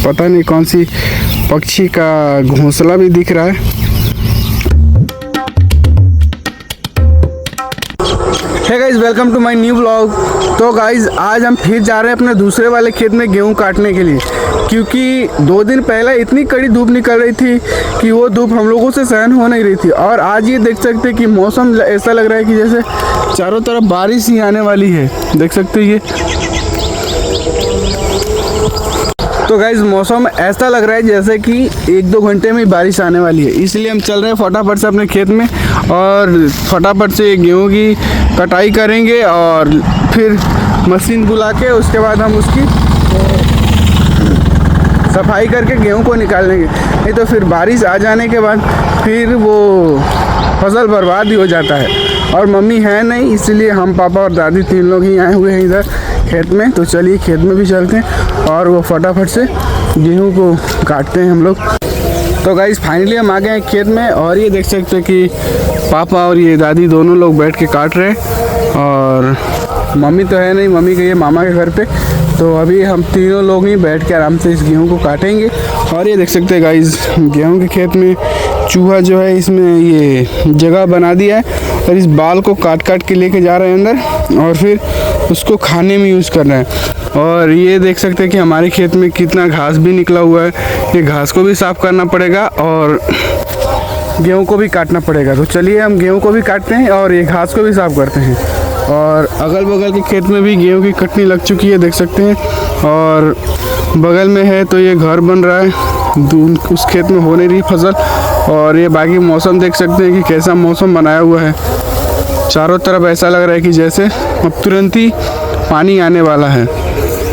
पता नहीं कौन सी पक्षी का घोंसला भी दिख रहा है। Hey guys, welcome to my new vlog. तो गाइस, आज हम फिर जा रहे हैं अपने दूसरे वाले खेत में गेहूं काटने के लिए, क्योंकि 2 दिन पहले इतनी कड़ी धूप निकल रही थी कि वो धूप हम लोगों से सहन हो नहीं रही थी। और आज ये देख सकते हैं कि मौसम ऐसा लग रहा है कि जैसे चारों तरफ बारिश ही आने वाली है। देख सकते हैं ये। तो गाइस, मौसम ऐसा लग रहा है जैसे कि 1-2 घंटे में बारिश आने वाली है, इसलिए हम चल रहे हैं फटाफट से अपने खेत में और फटाफट से गेहूं की कटाई करेंगे और फिर मशीन बुला के उसके बाद हम उसकी सफाई करके गेहूं को निकाल लेंगे। नहीं तो फिर बारिश आ जाने के बाद फिर वो फसल बर्बाद ही हो जाता है। और मम्मी है नहीं, इसलिए हम पापा और दादी 3 लोग ही आए हुए हैं इधर खेत में। तो चलिए खेत में भी चलते हैं और वो फटाफट से गेहूं को काटते हैं हम लोग। तो गाइस, फाइनली हम आ गए हैं खेत में और ये देख सकते हैं कि पापा और ये दादी दोनों लोग बैठ के काट रहे हैं और मम्मी तो है नहीं, मम्मी गई है मामा के घर पे। तो अभी हम तीनों लोग ही बैठ के आराम से इस गेहूं को काटेंगे। और ये देख सकते हैं गाइस, गेहूं के खेत में चूहा जो है इसमें ये जगह बना दिया है और इस बाल को काट काट के लेके जा रहे हैं अंदर और फिर उसको खाने में यूज़ कर रहे हैं। और ये देख सकते हैं कि हमारे खेत में कितना घास भी निकला हुआ है। ये घास को भी साफ़ करना पड़ेगा और गेहूं को भी काटना पड़ेगा। तो चलिए हम गेहूं को भी काटते हैं और ये घास को भी साफ़ करते हैं। और अगल बगल के खेत में भी गेहूं की कटनी लग चुकी है, देख सकते हैं। और बगल में है तो ये घर बन रहा है, उस खेत में हो नहीं रही फसल। और ये बाकी मौसम देख सकते हैं कि कैसा मौसम बनाया हुआ है। चारों तरफ ऐसा लग रहा है कि जैसे अब तुरंत ही पानी आने वाला है।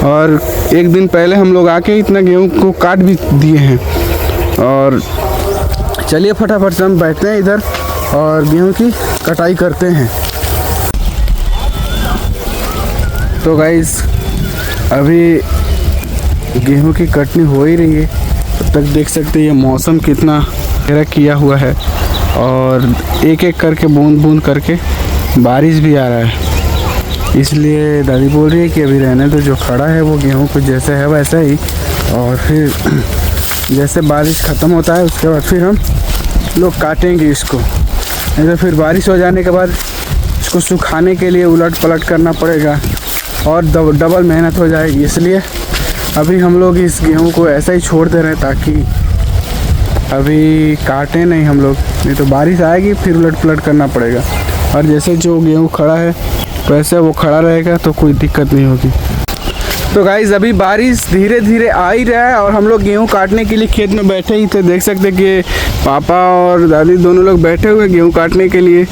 और 1 दिन पहले हम लोग आके इतना गेहूं को काट भी दिए हैं। और चलिए फटाफट से हम बैठते हैं इधर और गेहूं की कटाई करते हैं। तो गाइस, अभी गेहूं की कटनी हो ही रही है। तब तक देख सकते हैं ये मौसम कितना गहरा किया हुआ है और एक एक करके बूंद बूंद करके बारिश भी आ रहा है। इसलिए दादी बोल रही है कि अभी रहने तो, जो खड़ा है वो गेहूं को जैसे है वैसा ही। और फिर जैसे बारिश ख़त्म होता है उसके बाद फिर हम लोग काटेंगे इसको। नहीं तो फिर बारिश हो जाने के बाद इसको सुखाने के लिए उलट पलट करना पड़ेगा और डबल मेहनत हो जाएगी। इसलिए अभी हम लोग इस गेहूं को ऐसा ही छोड़ दे रहे हैं ताकि अभी काटें नहीं हम लोग, नहीं तो बारिश आएगी फिर उलट पलट करना पड़ेगा। और जैसे जो गेहूं खड़ा है वैसे वो खड़ा रहेगा तो कोई दिक्कत नहीं होगी। तो गाइस, अभी बारिश धीरे धीरे आ ही रहा है और हम लोग गेहूं काटने के लिए खेत में बैठे ही थे। देख सकते कि पापा और दादी दोनों लोग बैठे हुए गेहूं काटने के लिए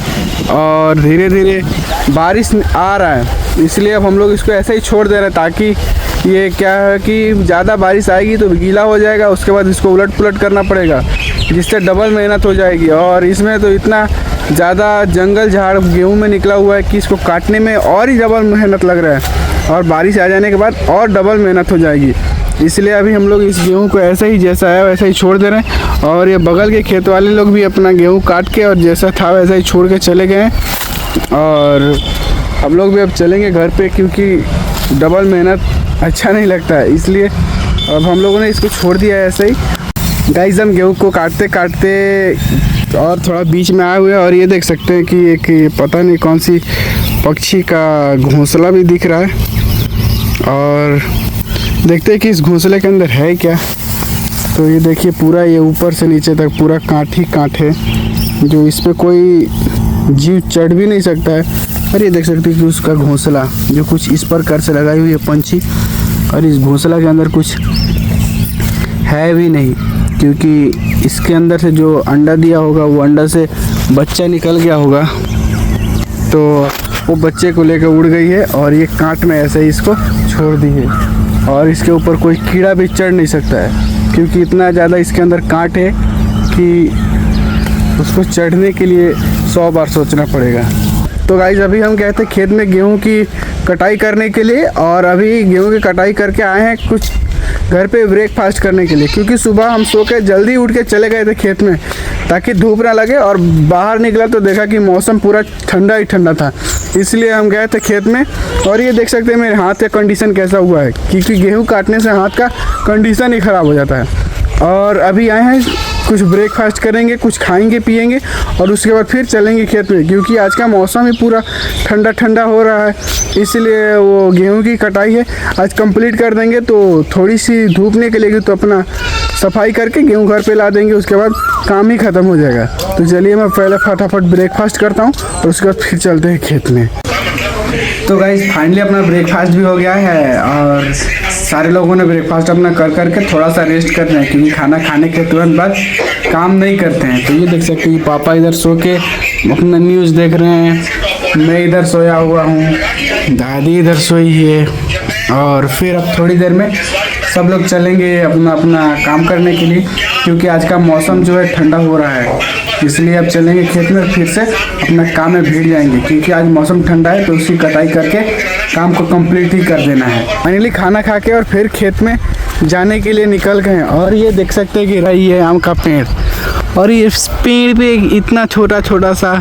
और धीरे धीरे बारिश आ रहा है। इसलिए अब हम लोग इसको ऐसे ही छोड़ दे रहे हैं ताकि ये क्या है कि ज़्यादा बारिश आएगी तो गीला हो जाएगा, उसके बाद इसको उलट पुलट करना पड़ेगा जिससे डबल मेहनत हो जाएगी। और इसमें तो इतना ज़्यादा जंगल झाड़ गेहूं में निकला हुआ है कि इसको काटने में और ही डबल मेहनत लग रहा है और बारिश आ जाने के बाद और डबल मेहनत हो जाएगी। इसलिए अभी हम लोग इस गेहूं को ऐसे ही जैसा है वैसा ही छोड़ दे रहे हैं। और ये बगल के खेत वाले लोग भी अपना गेहूँ काट के और जैसा था वैसा ही छोड़ के चले गए हैं। और हम लोग भी अब चलेंगे घर पे, क्योंकि डबल मेहनत अच्छा नहीं लगता है। इसलिए अब हम लोगों ने इसको छोड़ दिया है ऐसे ही। गाइस, हम गेहूं को काटते काटते और थोड़ा बीच में आए हुए हैं और ये देख सकते हैं कि एक पता नहीं कौन सी पक्षी का घोंसला भी दिख रहा है। और देखते हैं कि इस घोंसले के अंदर है क्या। तो ये देखिए, पूरा ये ऊपर से नीचे तक पूरा कांट ही कांट है, जो इस पर कोई जीव चढ़ भी नहीं सकता है। और ये देख सकते हैं कि उसका घोंसला जो कुछ इस प्रकार से लगाई हुई है पंछी, और इस घोंसला के अंदर कुछ है भी नहीं, क्योंकि इसके अंदर से जो अंडा दिया होगा वो अंडा से बच्चा निकल गया होगा। तो वो बच्चे को लेकर उड़ गई है और ये कांट में ऐसे ही इसको छोड़ दी है। और इसके ऊपर कोई कीड़ा भी चढ़ नहीं सकता है, क्योंकि इतना ज़्यादा इसके अंदर कांट है कि उसको चढ़ने के लिए 100 बार सोचना पड़ेगा। तो गाइस, अभी हम गए थे खेत में गेहूं की कटाई करने के लिए और अभी गेहूं की कटाई करके आए हैं। कुछ घर पे ब्रेकफास्ट करने के लिए, क्योंकि सुबह हम सो के जल्दी उठ के चले गए थे खेत में ताकि धूप ना लगे, और बाहर निकला तो देखा कि मौसम पूरा ठंडा ही ठंडा था, इसलिए हम गए थे खेत में। और ये देख सकते हैं मेरे हाथ का कंडीशन कैसा हुआ है, क्योंकि गेहूँ काटने से हाथ का कंडीशन ही ख़राब हो जाता है। और अभी आए हैं, कुछ ब्रेकफास्ट करेंगे, कुछ खाएंगे पिएंगे और उसके बाद फिर चलेंगे खेत में, क्योंकि आज का मौसम ही पूरा ठंडा ठंडा हो रहा है, इसलिए वो गेहूं की कटाई है आज कंप्लीट कर देंगे। तो थोड़ी सी धूप निकलेगी तो अपना सफाई करके गेहूं घर पे ला देंगे, उसके बाद काम ही ख़त्म हो जाएगा। तो चलिए मैं पहले फटाफट ब्रेकफास्ट करता हूँ और उसके बाद फिर चलते हैं खेत में। तो गाइस फाइनली अपना ब्रेकफास्ट भी हो गया है और सारे लोगों ने ब्रेकफास्ट अपना कर करके थोड़ा सा रेस्ट कर रहे हैं, क्योंकि खाना खाने के तुरंत बाद काम नहीं करते हैं। तो ये देख सकते हैं पापा इधर सो के अपना न्यूज़ देख रहे हैं, मैं इधर सोया हुआ हूँ, दादी इधर सोई है। और फिर अब थोड़ी देर में सब लोग चलेंगे अपना अपना काम करने के लिए, क्योंकि आज का मौसम जो है ठंडा हो रहा है, इसलिए अब चलेंगे खेत में, फिर से अपना काम में भीड़ जाएंगे, क्योंकि आज मौसम ठंडा है तो उसकी कटाई करके काम को कंप्लीट ही कर देना है। फाइनली खाना खा के और फिर खेत में जाने के लिए निकल गए। और ये देख सकते हैं कि रही है आम का पेड़, और ये पेड़ पे इतना छोटा छोटा सा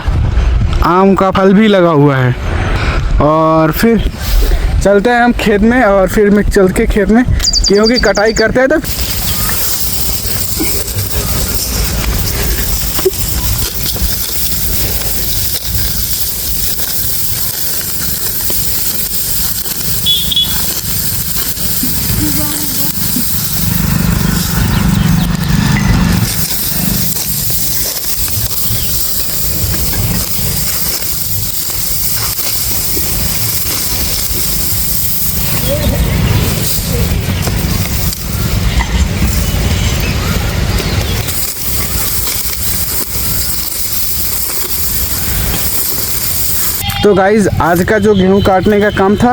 आम का फल भी लगा हुआ है। और फिर चलते हैं हम खेत में, और फिर मैं चल के खेत में गेहूँ की कटाई करते हैं। तो तो गाइज़ आज का जो गेहूं काटने का काम था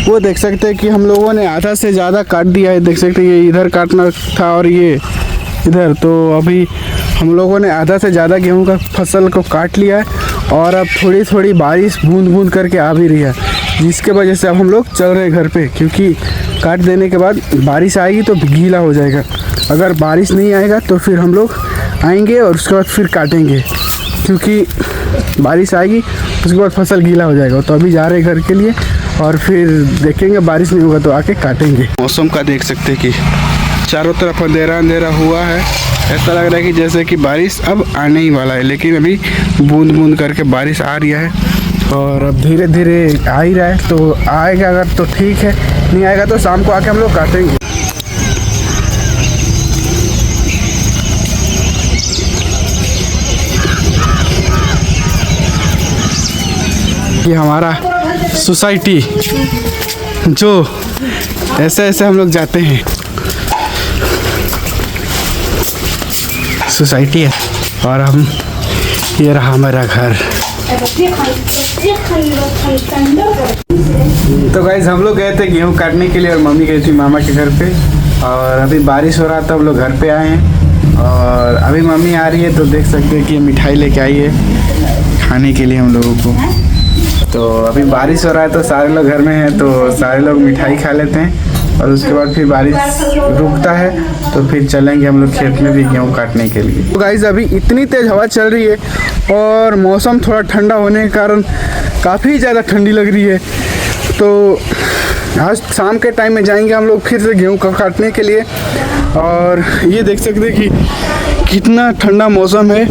वो देख सकते हैं कि हम लोगों ने आधा से ज़्यादा काट दिया है। देख सकते हैं ये इधर काटना था और ये इधर, तो अभी हम लोगों ने आधा से ज़्यादा गेहूं का फसल को काट लिया है। और अब थोड़ी थोड़ी बारिश बूंद बूंद करके आ भी रही है, जिसके वजह से अब हम लोग चल रहे हैं घर पे, क्योंकि काट देने के बाद बारिश आएगी तो गीला हो जाएगा। अगर बारिश नहीं आएगा तो फिर हम लोग आएंगे और उसके बाद फिर काटेंगे, क्योंकि बारिश आएगी उसके बाद फसल गीला हो जाएगा। तो अभी जा रहे हैं घर के लिए और फिर देखेंगे, बारिश नहीं होगा तो आके काटेंगे। मौसम का देख सकते हैं कि चारों तरफ अंधेरा अंधेरा हुआ है, ऐसा लग रहा है कि जैसे कि बारिश अब आने ही वाला है, लेकिन अभी बूंद बूंद करके बारिश आ रही है और अब धीरे धीरे आ ही रहा है। तो आएगा अगर तो ठीक है, नहीं आएगा तो शाम को आके हम लोग काटेंगे। ये हमारा सोसाइटी, जो ऐसे ऐसे हम लोग जाते हैं, सोसाइटी है। और हम, ये रहा हमारा घर। तो गाइस हम लोग गए थे गेहूं काटने के लिए और मम्मी गई थी मामा के घर पे, और अभी बारिश हो रहा था, हम लोग घर पे आए हैं और अभी मम्मी आ रही है। तो देख सकते हैं कि मिठाई लेके आई है खाने के लिए हम लोगों को। तो अभी बारिश हो रहा है तो सारे लोग घर में हैं, तो सारे लोग मिठाई खा लेते हैं और उसके बाद फिर बारिश रुकता है तो फिर चलेंगे हम लोग खेत में भी गेहूँ काटने के लिए। तो गाइस अभी इतनी तेज़ हवा चल रही है और मौसम थोड़ा ठंडा होने के कारण काफ़ी ज़्यादा ठंडी लग रही है। तो आज शाम के टाइम में जाएंगे हम लोग फिर से गेहूँ का काटने के लिए। और ये देख सकते हैं कि कितना ठंडा मौसम है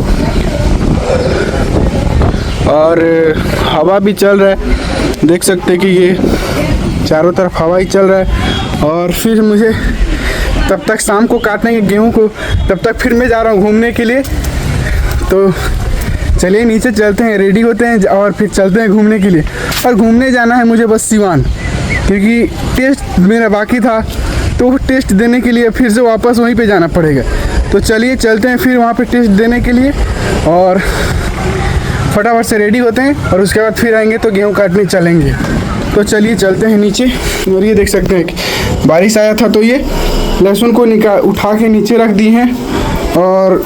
और हवा भी चल रहा है। देख सकते हैं कि ये चारों तरफ हवा ही चल रहा है। और फिर मुझे तब तक शाम को काटने के गेहूँ को, तब तक फिर मैं जा रहा हूँ घूमने के लिए। तो चलिए नीचे चलते हैं, रेडी होते हैं और फिर चलते हैं घूमने के लिए। और घूमने जाना है मुझे बस सिवान, क्योंकि टेस्ट मेरा बाकी था, तो टेस्ट देने के लिए फिर से वापस वहीं पे जाना पड़ेगा। तो चलिए चलते हैं फिर वहाँ पे टेस्ट देने के लिए और फटाफट से रेडी होते हैं और उसके बाद फिर आएंगे तो गेहूँ काटने चलेंगे। तो चलिए चलते हैं नीचे। और ये देख सकते हैं कि बारिश आया था तो ये लहसुन को उठा के नीचे रख दी हैं और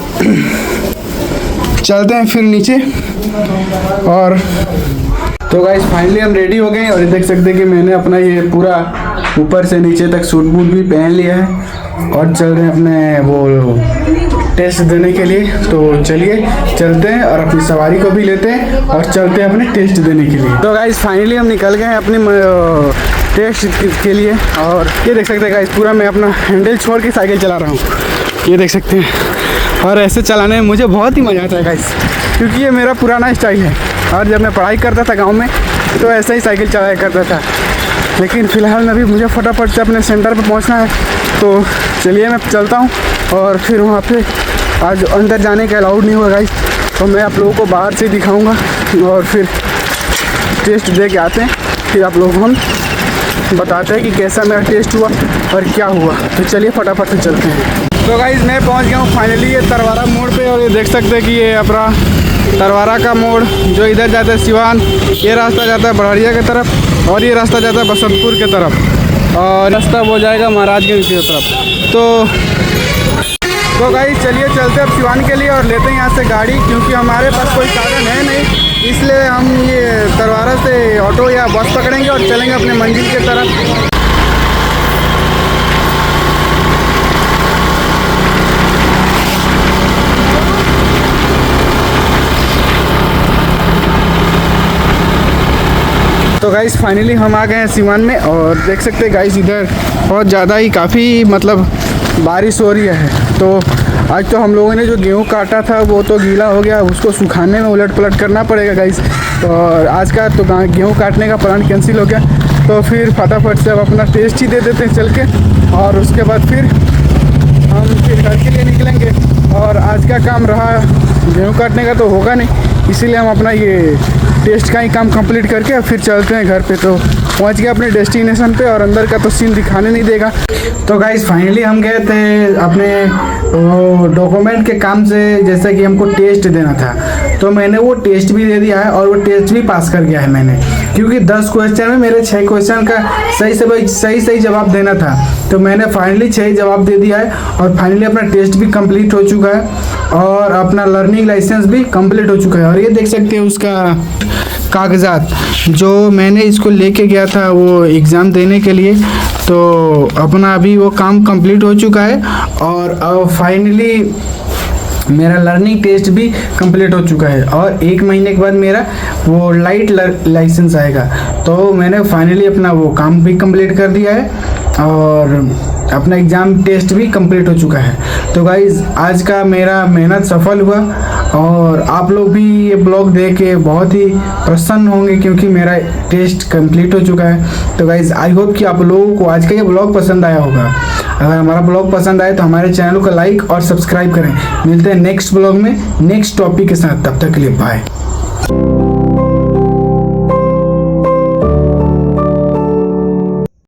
चलते हैं फिर नीचे। और तो गाइस फाइनली हम रेडी हो गए और ये देख सकते हैं कि मैंने अपना ये पूरा ऊपर से नीचे तक सूट बूट भी पहन लिया है और चल रहे हैं अपने वो टेस्ट देने के लिए। तो चलिए चलते हैं और अपनी सवारी को भी लेते हैं और चलते हैं अपने टेस्ट देने के लिए। तो गाइस फाइनली हम निकल गए हैं अपने टेस्ट के लिए और ये देख सकते हैं गाइस पूरा मैं अपना हैंडल छोड़ के साइकिल चला रहा हूँ, ये देख सकते हैं। और ऐसे चलाने में मुझे बहुत ही मज़ा आता है गाइस, क्योंकि ये मेरा पुराना स्टाइल है। और जब मैं पढ़ाई करता था गांव में तो ऐसे ही साइकिल चलाया करता था, लेकिन फ़िलहाल अभी मुझे फटाफट से अपने सेंटर पर पहुंचना है। तो चलिए मैं चलता हूं और फिर वहां पे आज अंदर जाने का अलाउड नहीं हुआ गाइस, तो मैं आप लोगों को बाहर से दिखाऊंगा और फिर टेस्ट दे के आते हैं, फिर आप लोगों को हम बताते हैं कि कैसा मेरा टेस्ट हुआ और क्या हुआ। तो चलिए फटाफट से चलते हैं। तो गाइस मैं पहुंच गया हूँ फाइनली ये तरवारा मोड़ पे और ये देख सकते हैं कि ये अपना तरवारा का मोड़ जो इधर जाता है सिवान, ये रास्ता जाता है बड़हरिया की तरफ और ये रास्ता जाता है बसंतपुर की तरफ और रास्ता वो जाएगा महाराजगंज की तरफ। तो गाइस चलिए चलते हैं अब सिवान के लिए और लेते हैं यहाँ से गाड़ी, क्योंकि हमारे पास कोई साधन है नहीं, इसलिए हम ये तरवारा से ऑटो या बस पकड़ेंगे और चलेंगे अपने मंजिल की तरफ। तो गाइस फाइनली हम आ गए हैं सिवान में और देख सकते हैं गाइस इधर बहुत ज़्यादा ही काफ़ी मतलब बारिश हो रही है। तो आज तो हम लोगों ने जो गेहूँ काटा था वो तो गीला हो गया, उसको सुखाने में उलट पलट करना पड़ेगा गाइस। और आज का तो गेहूँ काटने का प्लान कैंसिल हो गया, तो फिर फटाफट से अब अपना टेस्ट ही दे देते हैं चल के और उसके बाद फिर हम फिर घर के लिए निकलेंगे। और आज का काम रहा गेहूँ काटने का तो होगा नहीं, इसीलिए हम अपना ये टेस्ट का ही काम कंप्लीट करके फिर चलते हैं घर पे। तो पहुंच गए अपने डेस्टिनेशन पे और अंदर का तो सीन दिखाने नहीं देगा। तो गाइस फाइनली हम गए थे अपने डॉक्यूमेंट के काम से, जैसे कि हमको टेस्ट देना था, तो मैंने वो टेस्ट भी दे दिया है और वो टेस्ट भी पास कर गया है मैंने, क्योंकि 10 क्वेश्चन में मेरे 6 क्वेश्चन का सही जवाब देना था। तो मैंने फाइनली 6 जवाब दे दिया है और फाइनली अपना टेस्ट भी कंप्लीट हो चुका है और अपना लर्निंग लाइसेंस भी कंप्लीट हो चुका है। और ये देख सकते हैं उसका कागज़ात जो मैंने इसको लेके गया था वो एग्ज़ाम देने के लिए, तो अपना अभी वो काम कंप्लीट हो चुका है और अब फाइनली मेरा लर्निंग टेस्ट भी कंप्लीट हो चुका है और 1 महीने के बाद मेरा वो लाइट लाइसेंस आएगा। तो मैंने फाइनली अपना वो काम भी कंप्लीट कर दिया है और अपना एग्ज़ाम टेस्ट भी कंप्लीट हो चुका है। तो गाइज़ आज का मेरा मेहनत सफल हुआ और आप लोग भी ये ब्लॉग देख के बहुत ही प्रसन्न होंगे, क्योंकि मेरा टेस्ट कंप्लीट हो चुका है। तो गाइज़ आई होप कि आप लोगों को आज का ये ब्लॉग पसंद आया होगा। अगर हमारा ब्लॉग पसंद आए तो हमारे चैनल को लाइक और सब्सक्राइब करें। मिलते हैं नेक्स्ट ब्लॉग में नेक्स्ट टॉपिक के साथ, तब तक के लिए बाय।